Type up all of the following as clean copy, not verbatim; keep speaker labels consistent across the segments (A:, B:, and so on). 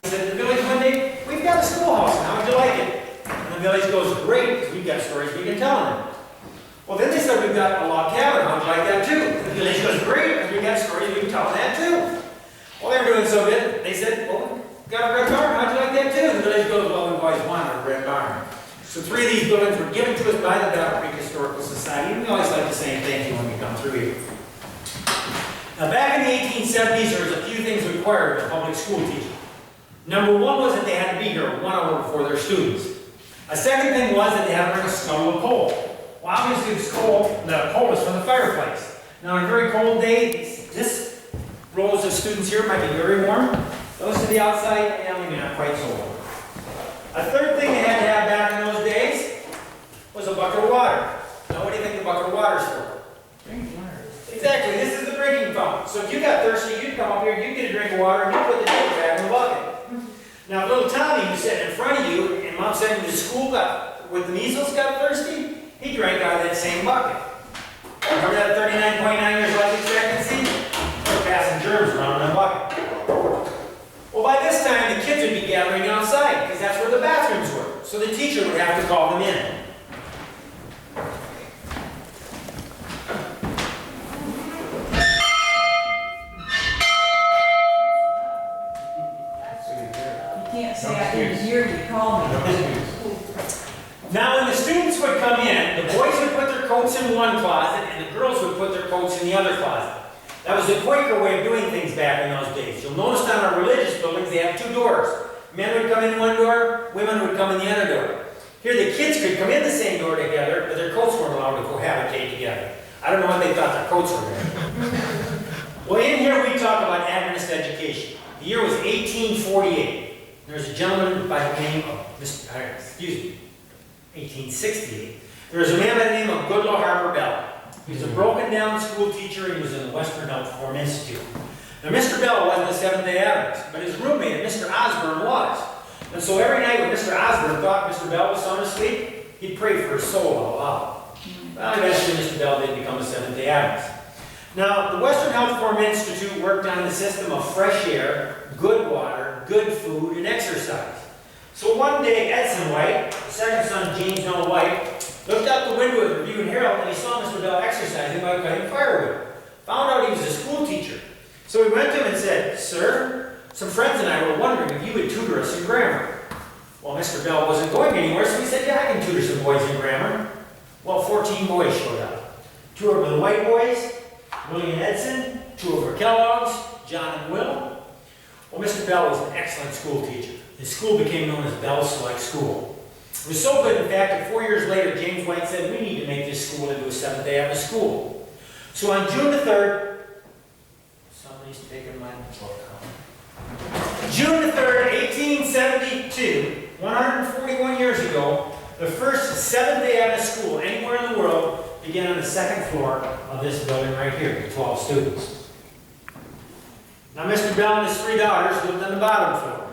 A: At the village one day, we've got a schoolhouse, how would you like it? And the village goes, great, because we've got stories we can tell them. Well, then they said, we've got a log cabin, how would you like that too? And the village goes, great, because we've got stories we can tell them that too. Well, they were doing so good, they said, well, we've got a red barn, how'd you like that too? And the village goes, well, we've always wanted a red barn. So 3 of these buildings were given to us by the Battle Creek Historical Society, and we always like to say thank you when we come through here. Now, back in the 1870s, there was a few things required of a public school teacher. Number one was that they had to be here 1 hour before their students. A second thing was that they had to bring a scuttle of coal. Well, obviously the coal was from the fireplace. Now on a very cold day, this rows of students here might be very warm. Those to the outside, maybe not quite so warm. A third thing they had to have back in those days was a bucket of water. Now what do you think the bucket of water is for?
B: Drinking water.
A: Exactly, this is the drinking fountain. So if you got thirsty, you'd come up here, you'd get a drink of water, and you'd put the drink back in the bucket. Now, little Tommy, who's sitting in front of you, and Mom sent him to school with the measles, got thirsty, he drank out of that same bucket. Remember that 39.9 years life expectancy? They're passing germs around in that bucket. Well, by this time, the kids would be gathering outside, because that's where the bathrooms were. So the teacher would have to call them in.
B: Say I didn't hear you call me.
A: Now when the students would come in, the boys would put their coats in one closet and the girls would put their coats in the other closet. That was the Quaker way of doing things back in those days. You'll notice down our religious buildings they have 2 doors. Men would come in one door, women would come in the other door. Here the kids could come in the same door together, but their coats weren't allowed to cohabitate together. I don't know what they thought their coats were there. Well, in here we talk about Adventist education. The year was 1848. There's a gentleman by the name of, 1868. There was a man by the name of Goodlow Harper Bell. He was a broken down school teacher and he was in the Western Health Reform Institute. Now Mr. Bell wasn't a Seventh-Day Adventist, but his roommate, Mr. Osborne, was. And so every night when Mr. Osborne thought Mr. Bell was sound asleep, he'd pray for his soul out loud. Well, eventually Mr. Bell did become a Seventh-Day Adventist. Now, the Western Health Reform Institute worked on the system of fresh air, good water, good food, and exercise. So one day, Edson White, the second son of James Noah White, looked out the window of the Review and Herald and he saw Mr. Bell exercising by cutting firewood. Found out he was a school teacher. So he went to him and said, "Sir, some friends and I were wondering if you would tutor us in grammar." Well, Mr. Bell wasn't going anywhere, so he said, "Yeah, I can tutor some boys in grammar." Well, 14 boys showed up. 2 of them were the White boys, Willie and Edson, 2 of them were Kellogg's, John and Will. Well, Mr. Bell was an excellent school teacher. His school became known as Bell's Select School. It was so good, in fact, that 4 years later, James White said, we need to make this school into a Seventh-Day Adventist school. So on June the 3rd, somebody's taking my book out. June the 3rd, 1872, 141 years ago, the first Seventh-Day Adventist school anywhere in the world began on the 2nd floor of this building right here, with 12 students. Now, Mr. Bell and his 3 daughters lived on the bottom floor.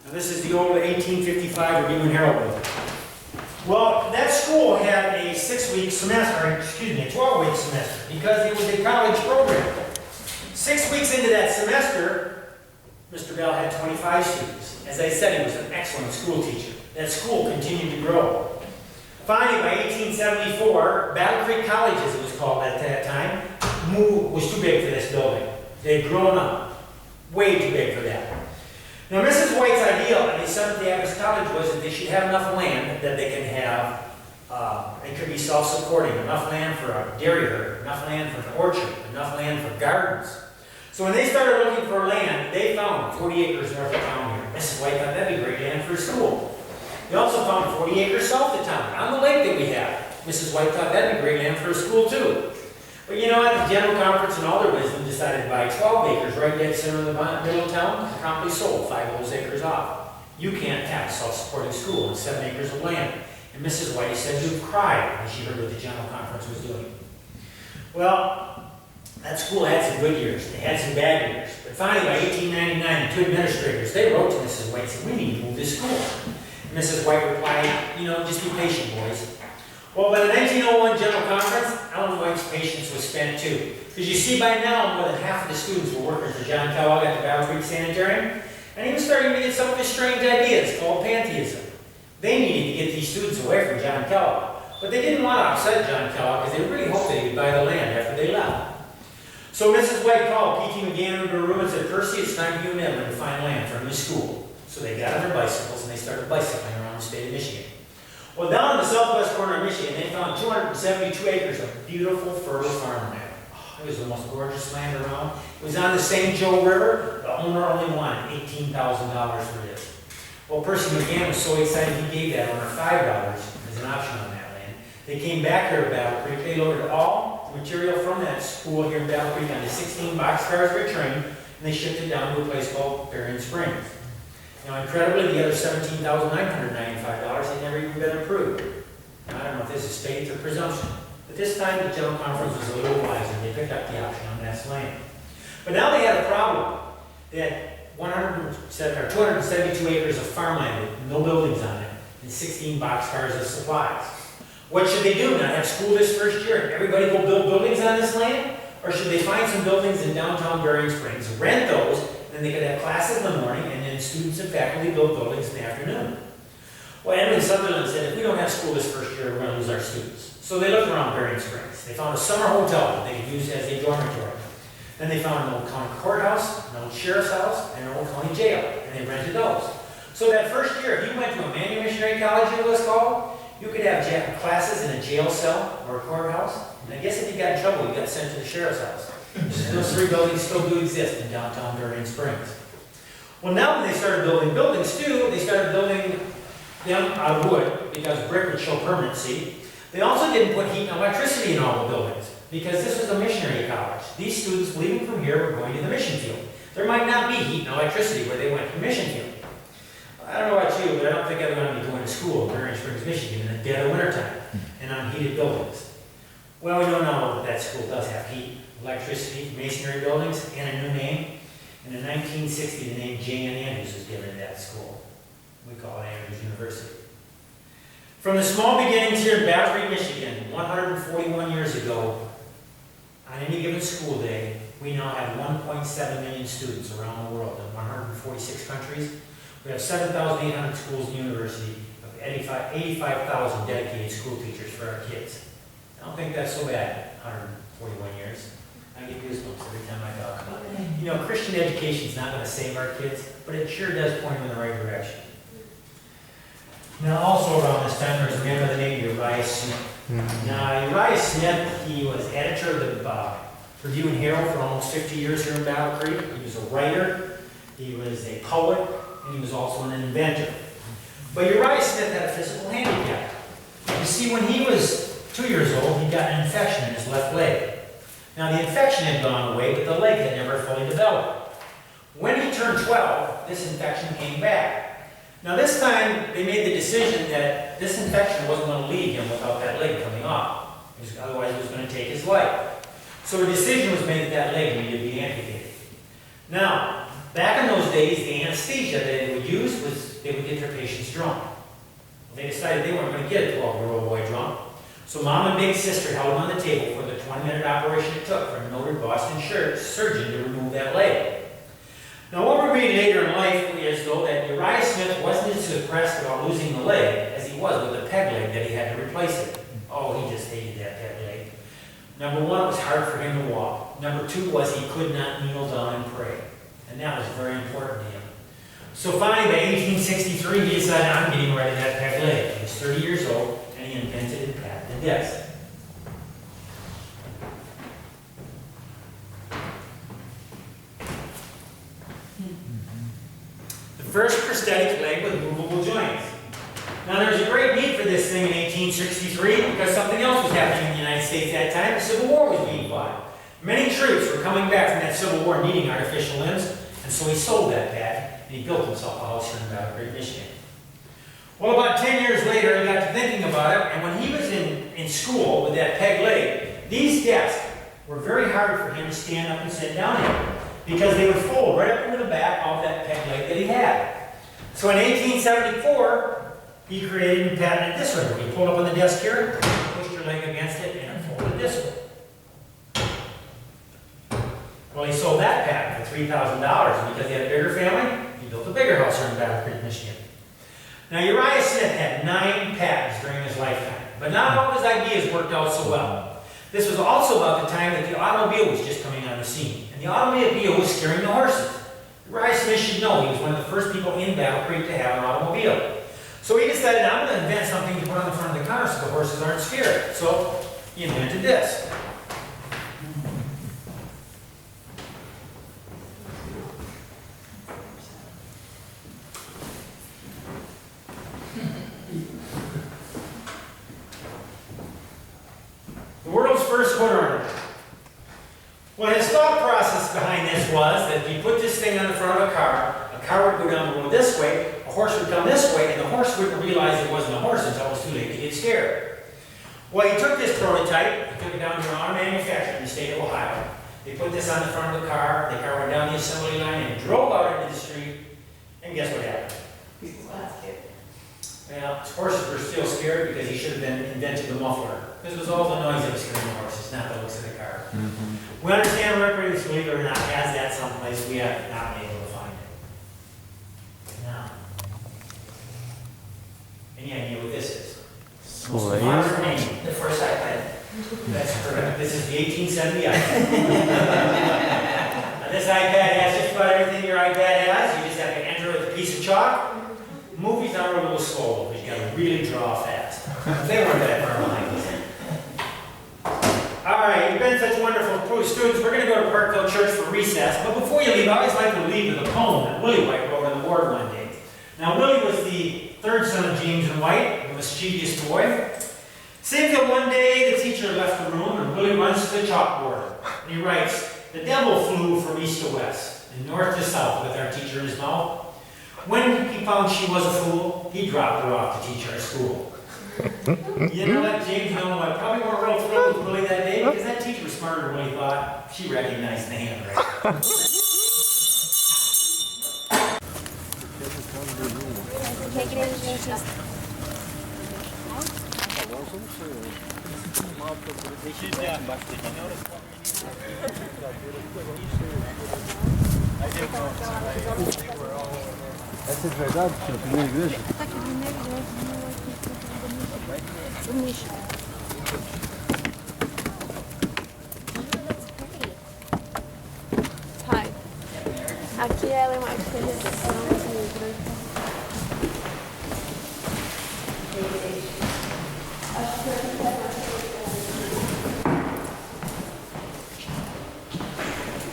A: Now, this is the old 1855 Review and Herald building. Well, that school had a 6-week semester, a 12-week semester, because it was a college program. 6 weeks into that semester, Mr. Bell had 25 students. As I said, he was an excellent school teacher. That school continued to grow. Finally, by 1874, Battle Creek College, as it was called at that time, was too big for this building. They had grown up. Way too big for that. Now, Mrs. White's ideal at the Seventh-Day Adventist College was that they should have enough land that they can have, it could be self-supporting, enough land for a dairy herd, enough land for an orchard, enough land for gardens. So when they started looking for land, they found 40 acres north of town here. Mrs. White thought that'd be great land for a school. They also found 40 acres south of town, on the lake that we have. Mrs. White thought that'd be great land for a school too. But you know what, the General Conference in all their wisdom decided to buy 12 acres right dead center of the middle of town, and promptly sold 5 of those acres off. You can't have a self-supporting school on 7 acres of land. And Mrs. White said to have cried when she heard what the General Conference was doing. Well, that school had some good years, they had some bad years. But finally, by 1899, the 2 administrators, they wrote to Mrs. White and said, we need to move this school. And Mrs. White replied, you know, just be patient, boys. Well, by the 1901 General Conference, Ellen White's patience was spent too. Because you see, by now, more than half of the students were working for John Kellogg at the Battle Creek Sanitarium, and he was starting to get some of his strange ideas called pantheism. They needed to get these students away from John Kellogg, but they didn't want to upset John Kellogg because they really hoped they would buy the land after they left. So Mrs. White called P.T. McGann into her room and said, Percy, it's time for you and Edwin to find land for a new school. So they got on their bicycles and they started bicycling around the state of Michigan. Well, down in the southwest corner of Michigan, they found 272 acres of beautiful, fertile farmland. Oh, it was the most gorgeous land around. It was on the St. Joe River. The owner only wanted $18,000 for this. Well, Percy McGann was so excited he gave that owner $5 as an option on that land. They came back here to Battle Creek. They loaded all the material from that school here in Battle Creek onto 16 boxcars by train, and they shipped it down to a place called Berrien Springs. Now, incredibly, the other $17,995 had never even been approved. Now, I don't know if this is faith or presumption, but this time the General Conference was a little wiser. They picked up the option on that land. But now they had a problem. They had 272 acres of farmland with no buildings on it and 16 boxcars of supplies. What should they do? Not have school this first year and everybody go build buildings on this land? Or should they find some buildings in downtown Berrien Springs, rent those, and they could have classes in the morning and then students and faculty build buildings in the afternoon? Well, Edwin Sutherland said, if we don't have school this first year, we're going to lose our students. So they looked around Berrien Springs. They found a summer hotel that they could use as a dormitory. Then they found an old county courthouse, an old sheriff's house, and an old county jail, and they rented those. So that first year, if you went to a manumissionary college, it was called, you could have classes in a jail cell or a courthouse. And I guess if you got in trouble, you got sent to the sheriff's house. Those 3 buildings still do exist in downtown Berrien Springs. Well, now when they started building buildings too, they started building them out of wood because brick would show permanency. They also didn't put heat and electricity in all the buildings because this was a missionary college. These students leaving from here were going to the mission field. There might not be heat and electricity where they went to the mission field. I don't know about you, but I don't think I'm going to be going to school in Berrien Springs, Michigan in the dead of wintertime and on heated buildings. Well, we know now that that school does have heat, electricity, masonry buildings, and a new name. And in 1960, the name J.N. Andrews was given to that school. We call it Andrews University. From the small beginnings here in Battle Creek, Michigan, 141 years ago, on any given school day, we now have 1.7 million students around the world in 146 countries. We have 7,800 schools and university of 85,000 dedicated school teachers for our kids. I don't think that's so bad, 141 years. I get goosebumps every time I talk about it. You know, Christian education is not going to save our kids, but it sure does point them in the right direction. Now, also around this time, there's a man by the name of Uriah Smith. Now, Uriah Smith, he was editor of the Review and Herald for almost 50 years here in Battle Creek. He was a writer, he was a poet, and he was also an inventor. But Uriah Smith had a physical handicap. You see, when he was 2 years old, he got an infection in his left leg. Now, the infection had gone away, but the leg had never fully developed. When he turned 12, this infection came back. Now, this time, they made the decision that this infection wasn't going to leave him without that leg coming off. Otherwise, it was going to take his life. So a decision was made that that leg needed to be amputated. Now, back in those days, the anesthesia that they would use was they would get their patients drunk. They decided they weren't going to get a 12-year-old boy drunk. So Mom and Big Sister held him on the table for the 20-minute operation it took for a noted Boston surgeon to remove that leg. Now, what we're reading later in life is, though, that Uriah Smith wasn't as depressed about losing the leg as he was with the peg leg that he had to replace it. Oh, he just hated that peg leg. Number one, it was hard for him to walk. Number two was he could not kneel down and pray. And that was very important to him. So finally, by 1863, he decided, I'm getting rid of that peg leg. He was 30 years old, and he invented and patented this. The first prosthetic leg with movable joints. Now there was a great need for this thing in 1863 because something else was happening in the United States at that time. The Civil War was being fought. Many troops were coming back from that Civil War needing artificial limbs, and so he sold that pad and he built himself a house here in Battle Creek, Michigan. Well, about 10 years later, he got to thinking about it, and when he was in school with that peg leg, these desks were very hard for him to stand up and sit down in because they would fold right up into the back of that peg leg that he had. So in 1874, he created and patented this one. You pulled up on the desk here, pushed your leg against it, and it folded this way. Well, he sold that patent for $3,000 because he had a bigger family. He built a bigger house here in Battle Creek, Michigan. Now, Uriah Smith had 9 patents during his lifetime, but not all of his ideas worked out so well. This was also about the time that the automobile was just coming on the scene, and the automobile was scaring the horses. Uriah Smith should know he was one of the first people in Battle Creek to have an automobile. So he decided, I'm going to invent something to put on the front of the car so the horses aren't scared. So he invented this. The world's first hood ornament. Well, his thought process behind this was that if you put this thing on the front of a car would go down the road this way, a horse would come this way, and the horse wouldn't realize it wasn't a horse until it was too late to get scared. Well, he took this prototype, he took it down to an auto manufacturer in the state of Ohio. They put this on the front of the car went down the assembly line and drove out into the street, and guess what happened? Well, his horses were still scared because he should have invented the muffler. Because it was all the noise that was scaring the horses, not the looks of the car. We understand Records, believe it or not, has that someplace. We have not been able to find it. Now, any idea what this is? Most modern name, the first iPad. That's correct. This is the 1870 iPad. Now, this iPad has just about everything your iPad has. You just have to enter it with a piece of chalk. Movies are a little slow, but you gotta really draw fast. They weren't that far behind us. All right, you've been such wonderful students. We're gonna go to Parkville Church for recess, but before you leave, I always like to leave with a poem that Willie White wrote on the board one day. Now, Willie was the third son of James and White, a mischievous boy. Seems that one day the teacher left the room and Willie runs to the chalkboard. And he writes, "The devil flew from east to west and north to south with our teacher in his mouth. When he found she was a fool, he dropped her off to teach her at school." You know what, James, I probably weren't real thrilled with Willie that day because that teacher was smarter than Willie thought. She recognized the handwriting.
C: Take it in, Jesus.
D: Essa é de verdade? Na primeira igreja?
C: Tá aqui primeiro, o Misha. Hi. Aqui ela é uma exposição de livros.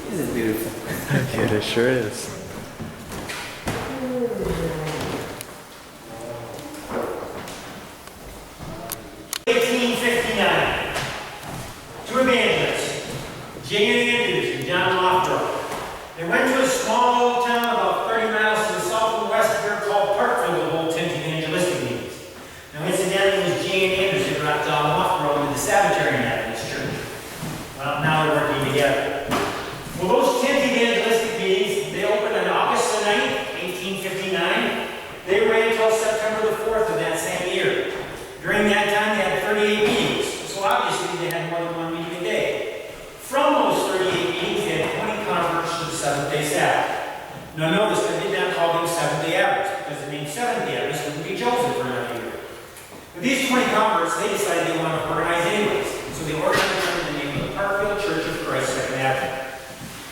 E: This is beautiful.
D: It sure is.
A: Two evangelists, Jane Andrews and John Loftrow. They went to a small little town about 30 miles to the south and west here called Parkville to hold 10 evangelistic meetings. Now, incidentally, it was Jane Andrews who brought John Loftrow into the Seventh-Day Adventist church. Well, now they're working together. Well, those 10 evangelistic meetings, they opened on August the 9th, 1859. They ran until September the 4th of that same year. During that time, they had 38 meetings. So obviously, they had more than one meeting a day. From those 38 meetings, they had 20 converts to the Seventh-Day Sabbath. Now notice, they did not call them Seventh-Day Adventists, because the name Seventh-Day Adventist wouldn't be chosen for another year. But these 20 converts, they decided they wanted to organize anyways. So they organized under the name of the Parkville Church of Christ Second Advent.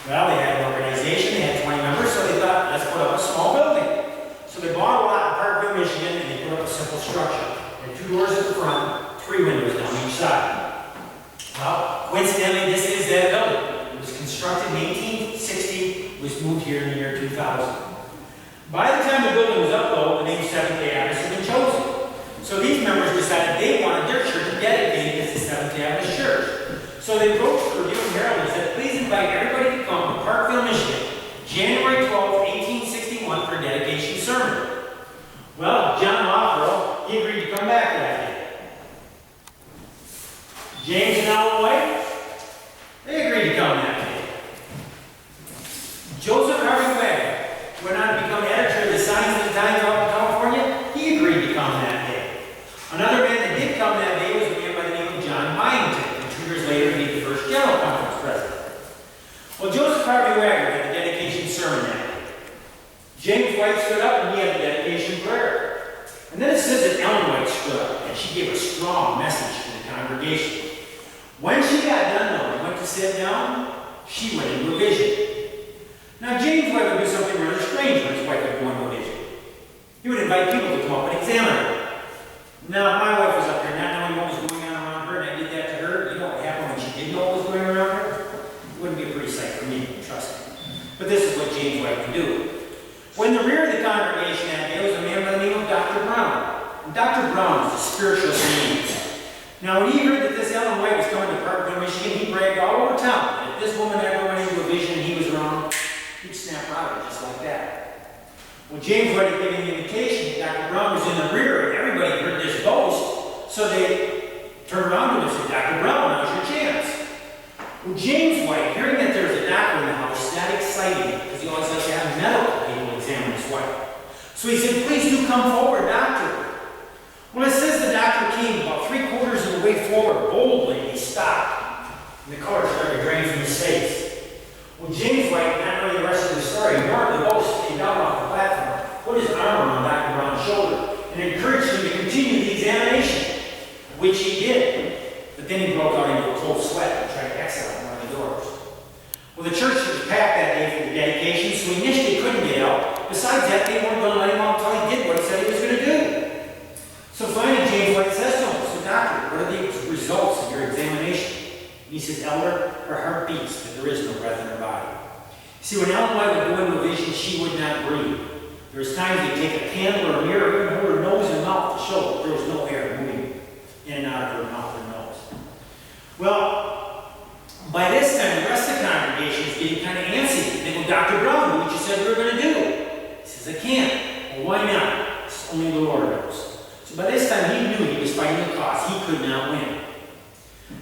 A: Well, they had an organization, they had 20 members, so they thought, let's put up a small building. So they bought a lot in Parkville, Michigan, and they put up a simple structure. They had 2 doors at the front, 3 windows down each side. Well, coincidentally, this is that building. It was constructed in 1860, was moved here in the year 2000. By the time the building was up, though, the name Seventh-Day Adventist had been chosen. dedicated as the Seventh-Day Adventist Church. So they approached the Review and Herald and said, please invite everybody to come to Parkville, Michigan, January 12, 1861 for a dedication sermon. Well, John Lockrell, he agreed to come back that day. James and Ellen White, they agreed to come that day. Joseph Harvey Wagner went on to become editor of the Signs of the Times out in California. He agreed to come that day. Another man that did come that day was a man by the name of John Byington, and 2 years later he was the first General Conference president. Well, Joseph Harvey Wagner had the dedication sermon that day. James White stood up and he had the dedication prayer. And then it says that Ellen White stood up and she gave a strong message to the congregation. When she got done though and went to sit down, she went into a vision. Now James White would do something rather strange when his wife would go into a vision. He would invite people to come up and examine her. Now my wife was up there not knowing what was going on around her, and I did that to her. You know what happened when she did know what was going on around her? It wouldn't be a pretty sight for me, trust me. But this is what James White would do. When the rear of the congregation that day was a man by the name of Dr. Brown. And Dr. Brown was a spiritual being. Now when he heard that this Ellen White was coming to Parkville, Michigan, he bragged all over town that if this woman ever went into a vision and he was around, he'd snap out of it just like that. Well, James White had given the invitation. Dr. Brown was in the rear, and everybody heard this boast, so they turned around to him and said, Dr. Brown, now's your chance. Well, James White, hearing that there was a doctor in the house, that excited him, because he always liked to have medical people examine his wife. So he said, please do come forward, doctor. Well, it says the doctor came about 3/4 of the way forward, boldly, he stopped, and the color started draining from his face. Well, James White, not knowing the rest of the story, ignored the boast, came down off the platform, put his arm around Dr. Brown's shoulder, and encouraged him to continue the examination, which he did. But then he broke out into a cold sweat and tried to exit out one of the doors. Well, the church was packed that day for the dedication, so he initially couldn't get out. Besides that, they weren't going to let him out until he did what he said he was going to do. So finally, James White says to him, so doctor, what are the results of your examination? And he says, Elder, her heart beats, but there is no breath in her body. See, when Ellen White would go into a vision, she would not breathe. There was times they'd take a candle or a mirror, even hold her nose and mouth to show that there was no air moving in and out of her mouth and nose. Well, by this time, the rest of the congregation is getting kind of antsy. They go, Dr. Brown, do what you said we were going to do. He says, I can't. Well, why not? It's only the Lord knows. So by this time, he knew he was fighting the cause. He could not win.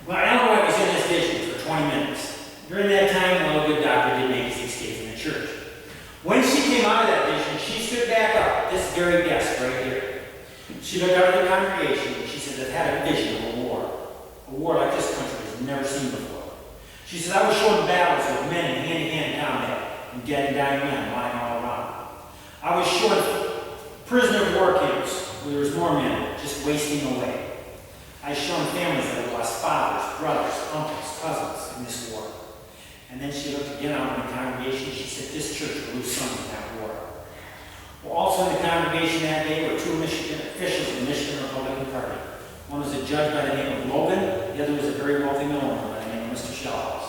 A: Well, Ellen White was in this vision for 20 minutes. During that time, well, a good doctor did make his escape from the church. When she came out of that vision, she stood back up at this very desk right here. She looked out at the congregation and she said, I've had a vision of a war. A war like this country has never seen before. She said, I was shown battles with men in hand-to-hand combat and dead and dying men lying all around. I was shown prisoner of war camps where there was more men just wasting away. I shown families that had lost fathers, brothers, uncles, cousins in this war. And then she looked again out in the congregation and she said, this church will lose sons in that war. Well, also in the congregation that day were 2 Michigan officials of the Michigan Republican Party. One was a judge by the name of Logan, the other was a very wealthy millionaire by the name of Mr. Schoolhouse.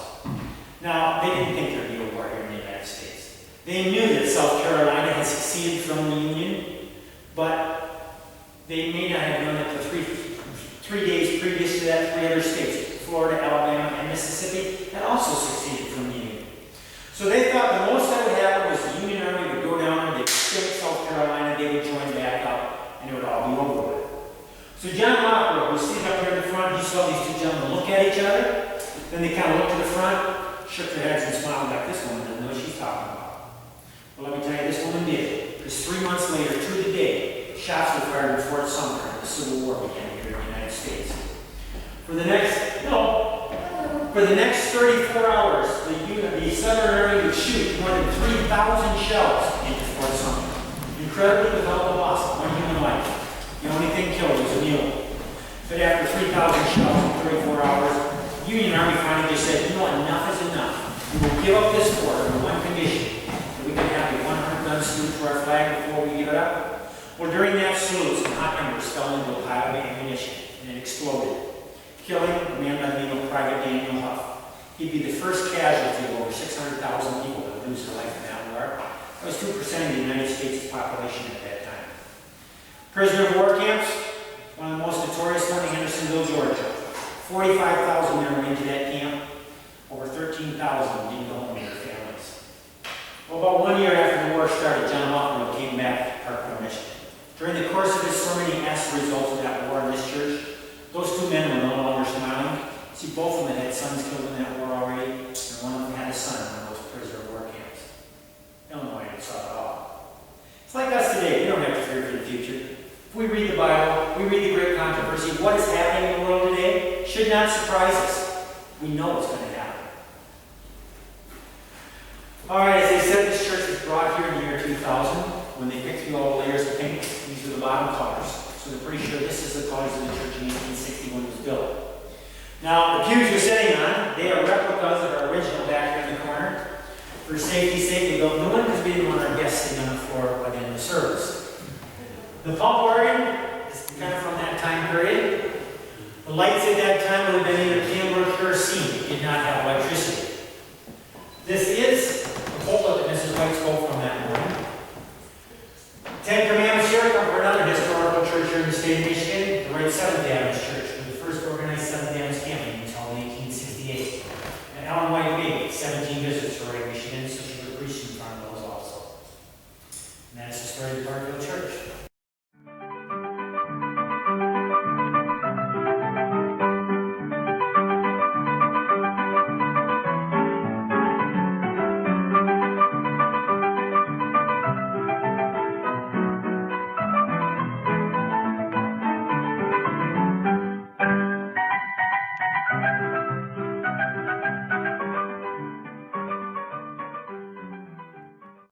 A: Now, they didn't think there'd be a war here in the United States. They knew that South Carolina had seceded from the Union, but they may not have known that for three days previous to that, 3 other states, Florida, Alabama, and Mississippi, had also seceded from the Union. So they thought the most that would happen was the Union Army would go down, they'd escape South Carolina, they would join back up, and it would all be over with. So John Lockrell, who's sitting up here in the front, he saw these 2 gentlemen look at each other, then they kind of looked to the front, shook their heads and smiled like this woman doesn't know what she's talking about. Well, let me tell you, this woman did. Because 3 months later, to the day, shots were fired in Fort Sumter, and the Civil War began here in the United States. For the next 34 hours, the Southern Army would shoot more than 3,000 shells into Fort Sumter. Incredibly, without the loss of 1 human life. The only thing killed was a mule. But after 3,000 shells in 34 hours, the Union Army finally just said, you know, enough is enough. We will give up this fort under one condition, that we can have a 100-gun salute to our flag before we give it up. Well, during that salute, some hot embers fell into a pile of ammunition, and it exploded, killing a man by the name of Private Daniel Huff. He'd be the first casualty of over 600,000 people that lose their life in that war. That was 2% of the United States population at that time. Prisoner of war camps, one of the most notorious ones in Hendersonville, Georgia. 45,000 men went into that camp. Over 13,000 didn't go home to their families. Well, about 1 year after the war started, John Hoffman came back to Parkville, Michigan. During the course of his sermon, he asked the results of that war in this church. Those two men were no longer smiling. See, both of them had sons killed in that war already, and one of them had a son in one of those prisoner of war camps. Illinois saw it all. It's like us today. We don't have to fear for the future. If we read the Bible, we read the great controversy, what is happening in the world today should not surprise us. We know what's going to happen. All right, as they said, this church was brought here in the year 2000 when they picked through all the layers of paint. These were the bottom colors. So they're pretty sure this is the colors of the church in 1860 when it was built. Now, the pews you're sitting on, they are replicas of our original back here in the corner. For safety's sake, we built a new one because we didn't want our guests sitting on the floor by the end of the service. The pump organ is kind of from that time period. The lights at that time would have been either candle or kerosene. It did not have electricity. This is the pulpit that Mrs. White spoke from that morning. 10 Commandments here come from another historical church here in the state of Michigan, the Seventh-Day Adventist